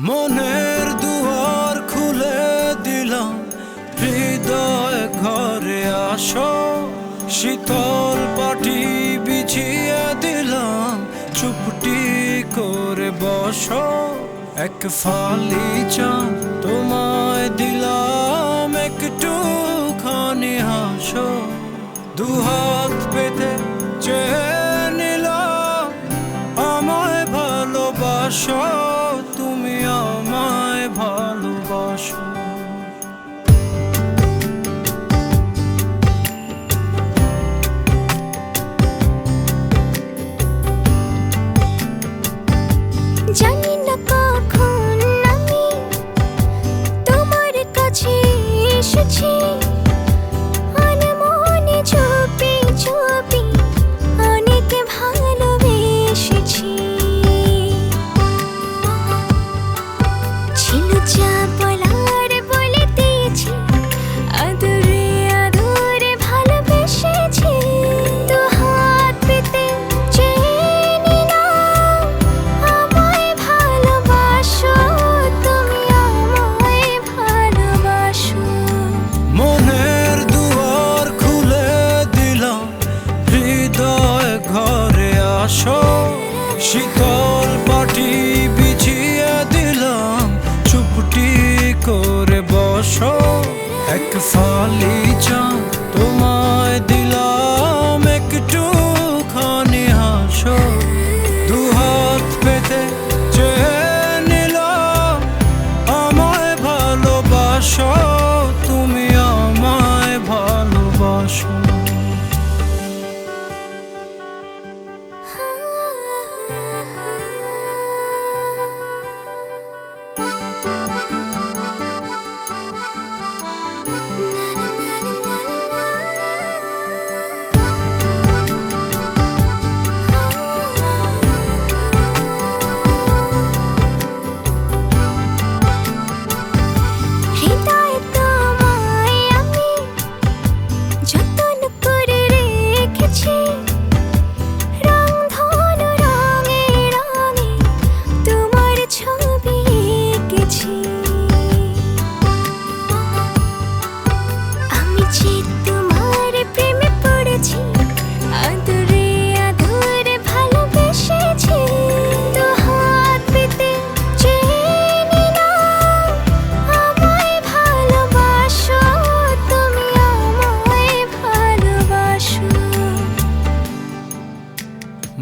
মনের দুয়ার খুলে দিলাম, হৃদয় ঘরে আসো। শীতল পাটি বিছিয়ে দিলাম, চুপটি করে বসো। এক ফালি চাঁদ তোমায় দিলাম, একটুখানি হাসো। দুহাত পেতে চেয়ে নিলাম, আমায় ভালোবাসো, তুমি আমায় ভালোবাসো। জানি না কখন আমি তোমার কাছে এসেছি, আনমনে চুপি চুপি অনেক ভালোবেসেছি। ছিল যা বলার বলে দিয়েছি, আদরে আদরে ভালোবেসেছি। দু হাত পেতে চেয়ে নিলাম, আমায় ভালোবাসো, তুমি আমায় ভালোবাসো। মনের দুয়ার খুলে দিলাম, হৃদয় ঘরে আসো। শীতল পাটি বিছিয়ে দিলাম, চুপটি করে বসো। এক ফালি চাঁদ তোমায় দিলাম, একটুখানি হাসো। দুহাত পেতে চেয়ে নিলাম, আমায় ভালোবাসো, তুমি আমায় ভালোবাসো। হৃদয় তোমায় আমি যতন করে রেখেছি, রংধনু রঙে রঙে তোমার ছবি এঁকেছি। আমি যে তোমার প্রেমে পড়েছি, আদরে আদরে ভালোবেসেছি। দু হাত পেতে চেয়ে নিলাম, আমায় ভালোবাসো, তুমি আমায় ভালোবাসো।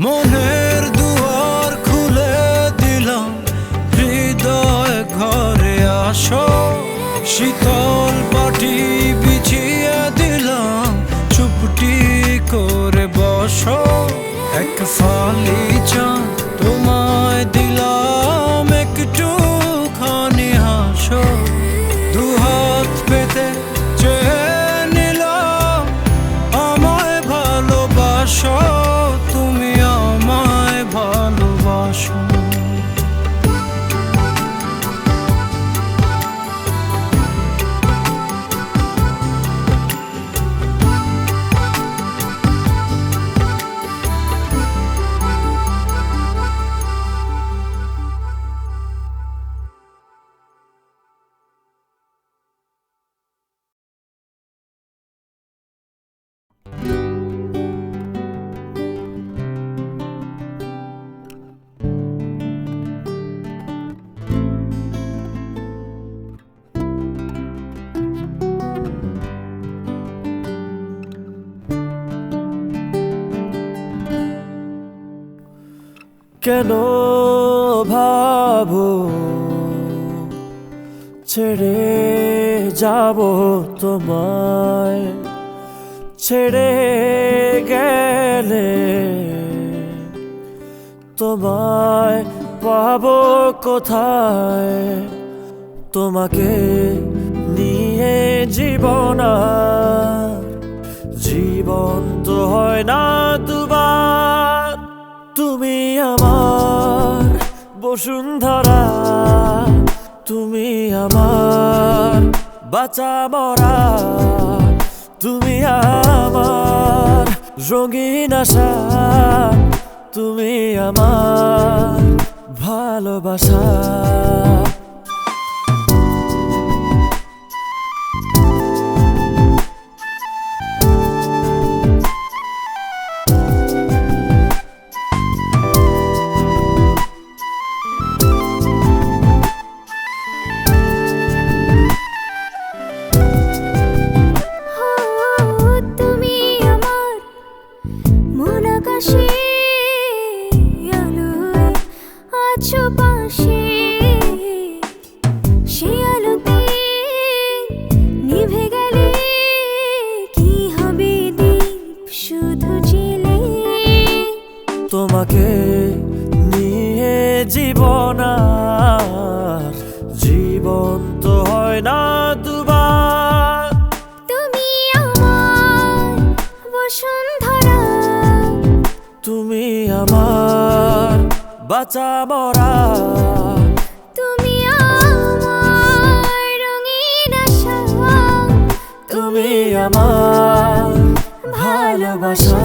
মনের দুয়ার খুলে দিলাম, হৃদয় ঘরে আসো। শীতল পাটি বিছিয়ে দিলাম, চুপটি করে বসো। এক ফালি চাঁদ তোমায় দিলাম, একটুখানি হাসো। দুহাত পেতে চেয়ে নিলাম, আমায় ভালোবাসো, তুমি আমায় ভালোবাসো। কেন ভাবো ছেড়ে যাব তোমায়, ছেড়ে গেলে তোমায় পাবো কোথায়? তোমাকে নিয়ে জীবন আর জীবন তো হয় না দুবার। তুমি আমার বসুন্ধরা, তুমি আমার বাঁচা মরা, তুমি আমার রঙিন আশা, তুমি আমার ভালোবাসা। জীবনার জীবন তো হয় না দুবার। তুমি আমার বসুন্ধরা, তুমি আমার বাঁচা মরা, তুমি আমার রঙিন আশা, তুমি আমার ভালোবাসা।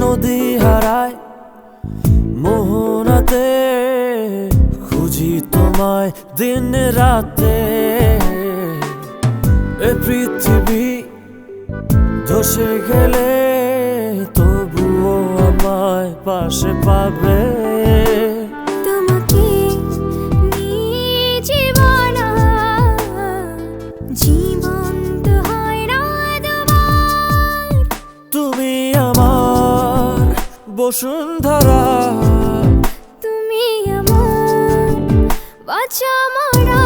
নদী হারায় মোহনাতে, খুঁজি তোমায় দিন রাতে। এ পৃথিবী ধসে গেলে তবুও আমায় পাশে পাবে। তোমাকে নিয়ে জীবন জীবন তো হয় না দুবার। তুমি আমার বসুন্ধরা, তুমি আমার বাঁচা মরা,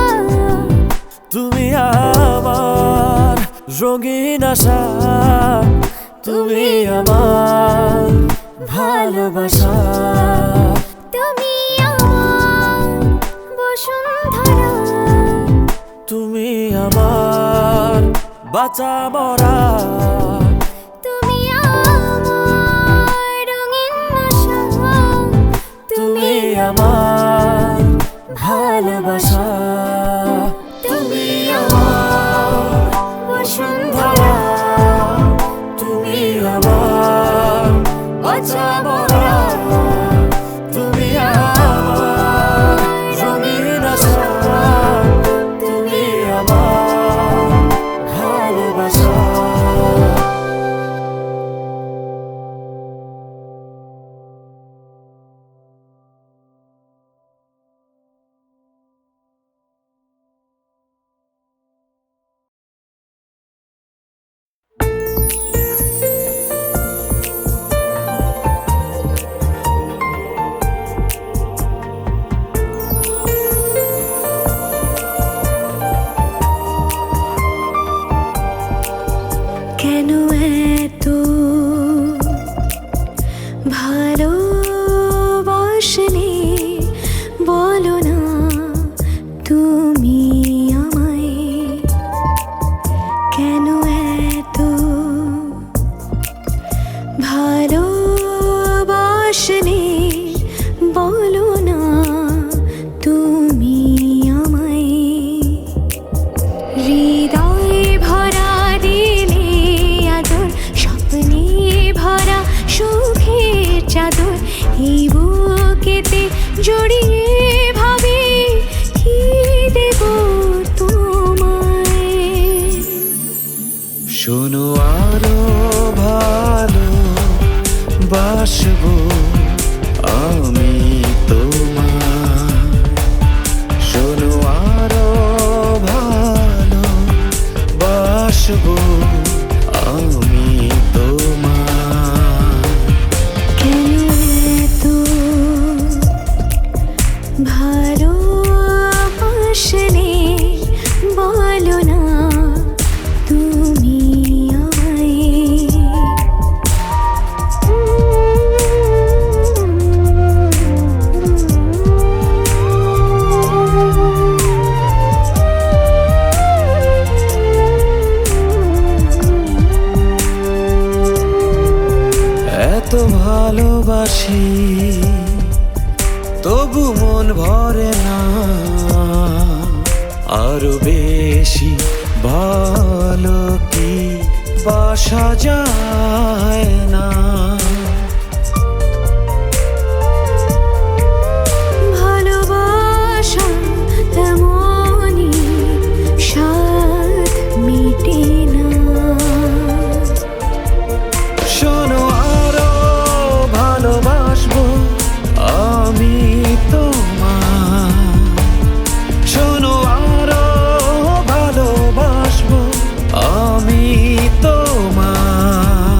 তুমি আমার রঙিন আশা, তুমি আমার ভালোবাসা। তুমি আমার বসুন্ধরা, তুমি আমার বাঁচা মরা, তুমি আমার রঙিন আশা, তুমি আমার ভালোবাসা। তুমি আমার বসুন্ধরা, তুমি আমার বাঁচা মরা, তুমি আমার রঙিন আশা, তুমি আমার ভালোবাসা। কেন এত ভালোবাসলে বলো না তুমি আমায়। কেন এত ভালোবাসলে বলো না তুমি আমায়। হৃদয়ে ভরা দিলে আদর, স্বপ্নে ভরা সুখের চাদর, এই বুকেতে জড়িয়ে ভাবে কি দেব তোমায়। শোনো আরো ভালো বাসবো আমি তোমার, শোনো আরো ভালো বাসবো আমি তোমার। কেন এত ভালোবাসলে বলো না তুমি আমায়। এত ভালোবাসি তবু মন ভরে না, আরো বেশি ভালো কি বাসা যায় না। ভালোবাসা তেমনই স্বাদ মিটে না। শোনো আরো ভালোবাসবো আমি তোমার, শোনো আরো ভালোবাসবো আমি তোমার।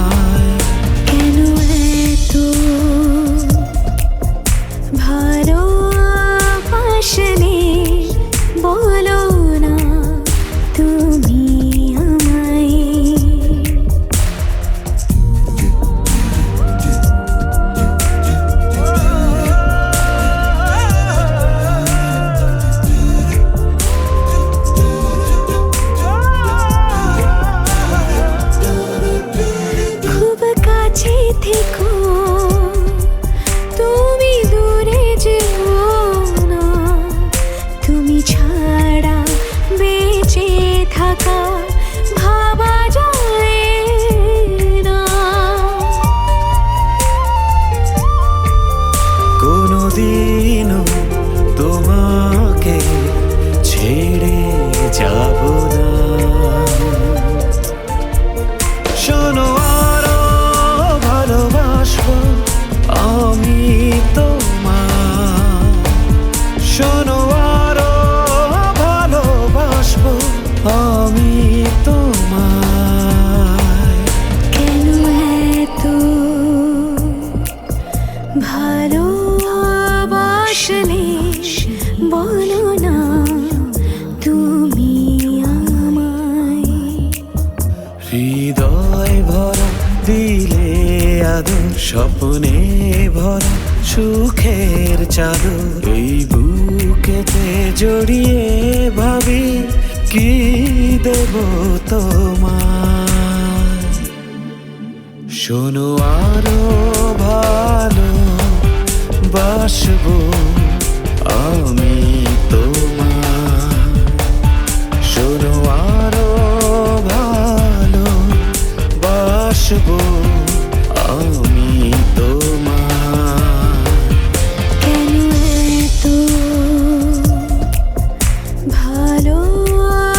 দিনও তোমাকে ছেড়ে যাব না। শোনো আরো ভালোবাসবো আমি তোমায়, শোনো আরো ভালোবাসবো আমি তোমায়। কেন এত ভালোবাসলে বলো না তুমি আমায়। হৃদয় ভরা দিলে আদর, স্বপ্নে ভরা সুখের চাদর, এই বুকেতে জড়িয়ে ভাবি কি দেব তোমায়। শোনো আরো ভালো বাসবো আমি তোমায়, শোনো আরো ভালো বাসবো আমি তোমায়। কেন এত ভালোবাসলে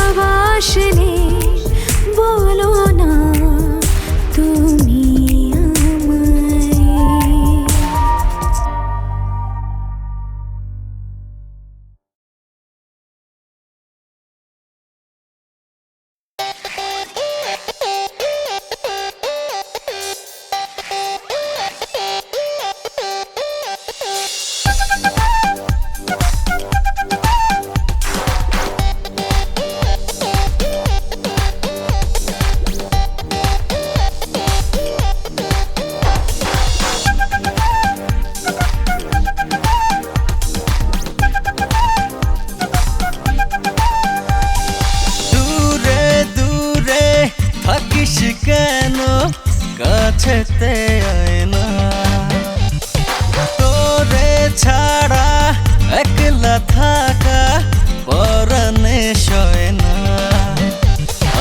বলো না তুমি আমায়। দূরে দূরে থাকিস কেন, কাছেতে আয় না। তোরে ছাড়া একলা থাকা পরাণে সয় না।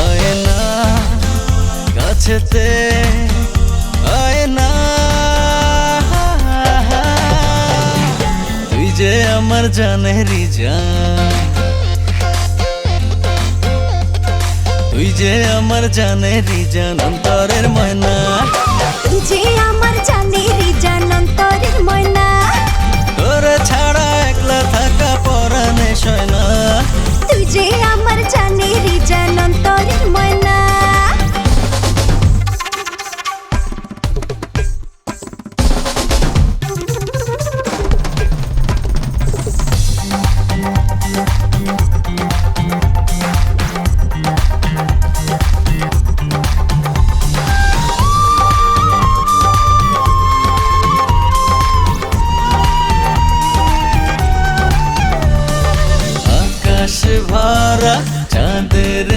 আয় না কাছেতে আয় না। তুই যে আমার জানেরই জান, তুই যে আমার জানেরই জান, অন্তরের ময়না। তুই যে আমার জানেরই জান, অন্তরের ময়না। তোরে ছাড়া একলা থাকা পরাণে সয় না। তুই যে আমার জানেরই জান, অন্তরের ময়না। আকাশ ভরা চাঁদের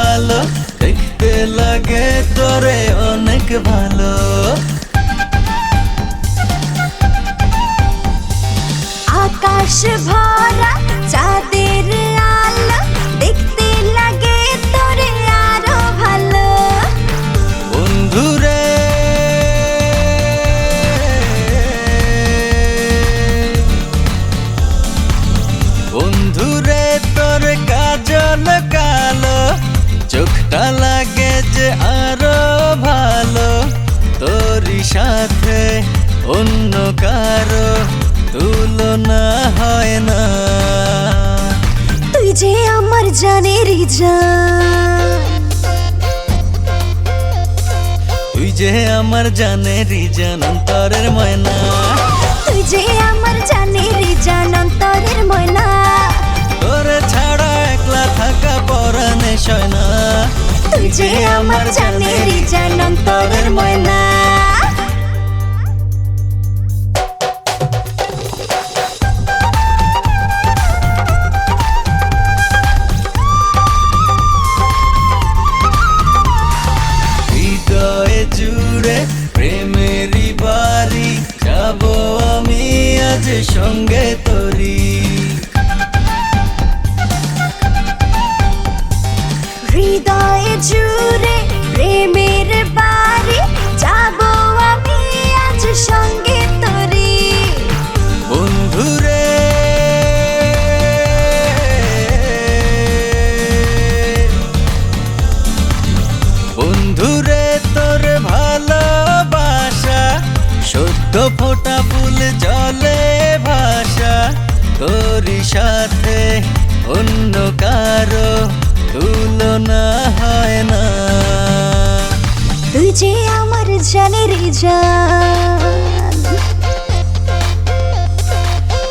আলো, দেখতে লাগে তোরে অনেক ভালো। আকাশ ভরা চাঁদের আলো, দেখতে লাগে তোরে আরো ভালো। বন্ধুরে বন্ধুরে তোর কাজল কালো, চোখটা লাগে যে আরো ভালো। তোরই সাথে অন্য কারো তুলনা হয় না। তুই যে আমার জানেরই জান, তুই যে আমার জানেরই জান, অন্তরের ময়না। তুই যে আমার জানেরই জান, অন্তরের ময়না। তোরে ছাড়া একলা থাকা পরাণে সয় না। তুই যে আমার জানেরই জান, অন্তরের ময়না। হৃদয়ে জুড়ে প্রেমেরই বাড়ি, যাব আমি আজ সঙ্গে তোরি। হৃদয়ে জুড়ে প্রেমের বাড়ি, যাব ফোঁটা ফুল জলে ভাষা তোরই সাথে অন্য কারো তুলনা হয় না। তুই যে আমার জানের জান,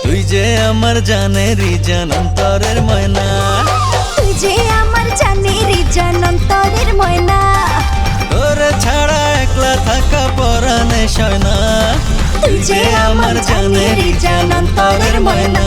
তুই যে আমার জানেরই জান অন্তরের ময়না, তুই যে আমার জানের জান অন্তরের ময়না। তোর ছাড়া একলা থাকা পরাণে সয় না। তুই যে আমার জানেরই জান অন্তরের ময়না।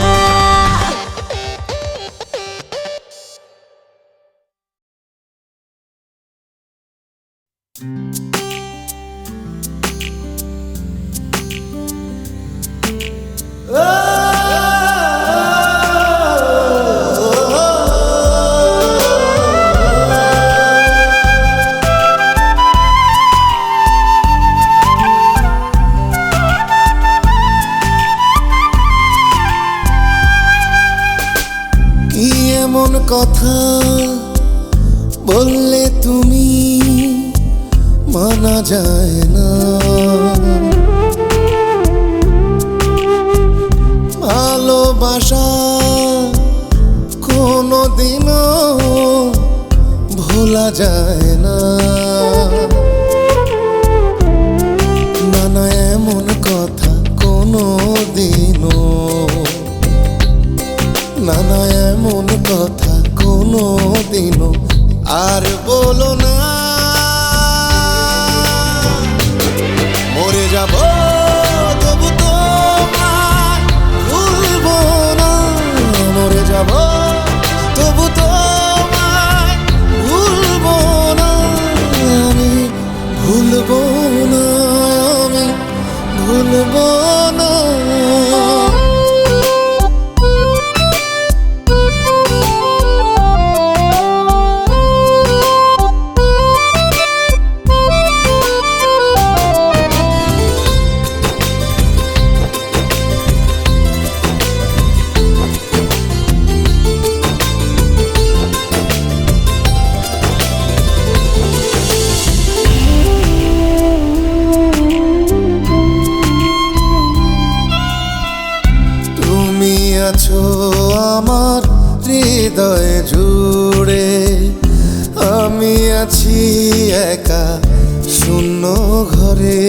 কি এমন কথা বললে তুমি মানা যায় না, ভালোবাসা কোনোদিনও ভোলা যায় না। নানা এমন কথা কোনোদিনও, নানা এমন কথা কোনোদিনও আর বলো না। মরে যাব তবু তোমায় ভুলবো না, মরে যাব তবু তোমায় ভুলবো না, আমি ভুলবো না, আমি ভুলবো না। আছো আমার হৃদয়ে জুড়ে, আমি আছি একা শূন্য ঘরে।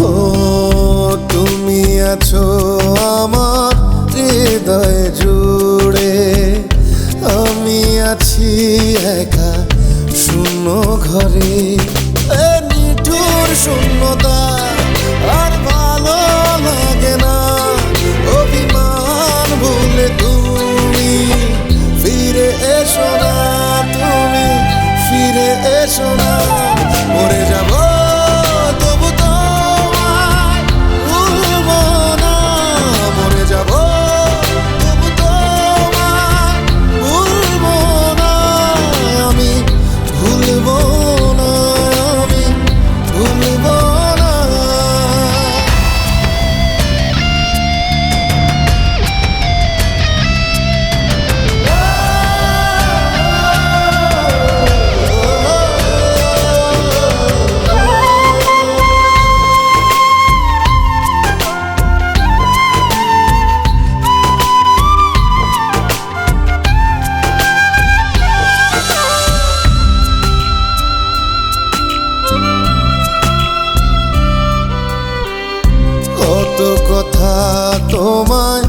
ও তুমি আছো আমার হৃদয়ে জুড়ে, আমি আছি একা শূন্য ঘরে। শূন্যতা আর ভালো লাগে না, অভিমান ভুলে তুমি ফিরে এসো না, তুমি ফিরে এসো না। মরে যাব তবু তোমায় ভুলবো না, মরে যাব তবু তোমায় ভুলবো না, আমি ভুলবো না, আমি ভুলবো না। কত কথা তোমায়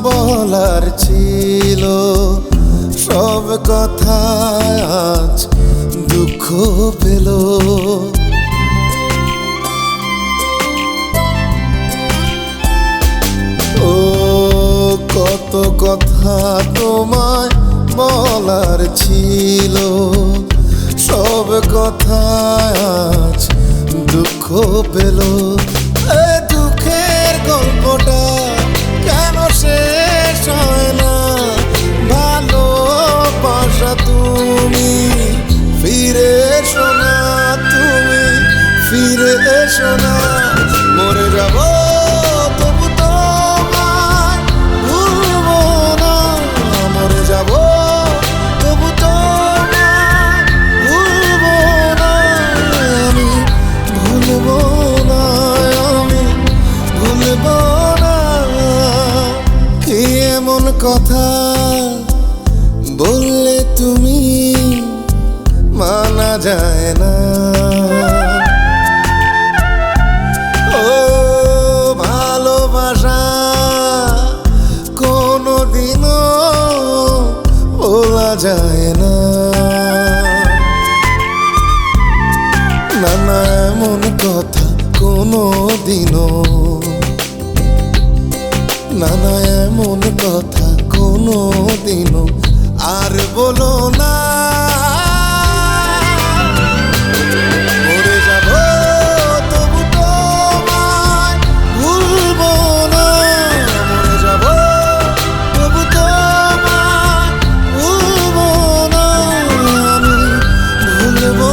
বলার ছিল, সব কথা আজ দুঃখ পেল। ও কত কথা তোমায় বলার ছিল, সব কথা আজ দুঃখ পেল। দুঃখের গল্পটা কেন শেষ হয় না, ভালোবাসা তুমি ফিরে এসো না, তুমি ফিরে এসো না। মরে যাব তবু তোমায় ভুলবো না, মরে যাব তবু তোমায় ভুলবো কথা বললে তুমি মানা যায় না। ও ভালোবাসা কোনোদিনও বলা যায় না। না না এমন কথা কোনোদিনও, না না এমন কথা কোনোদিনও আর বলো না। মরে যাব তবু তোমায় ভুলবো না। মরে যাব তবু তোমায় ভুলবো না। আমি ভুলবো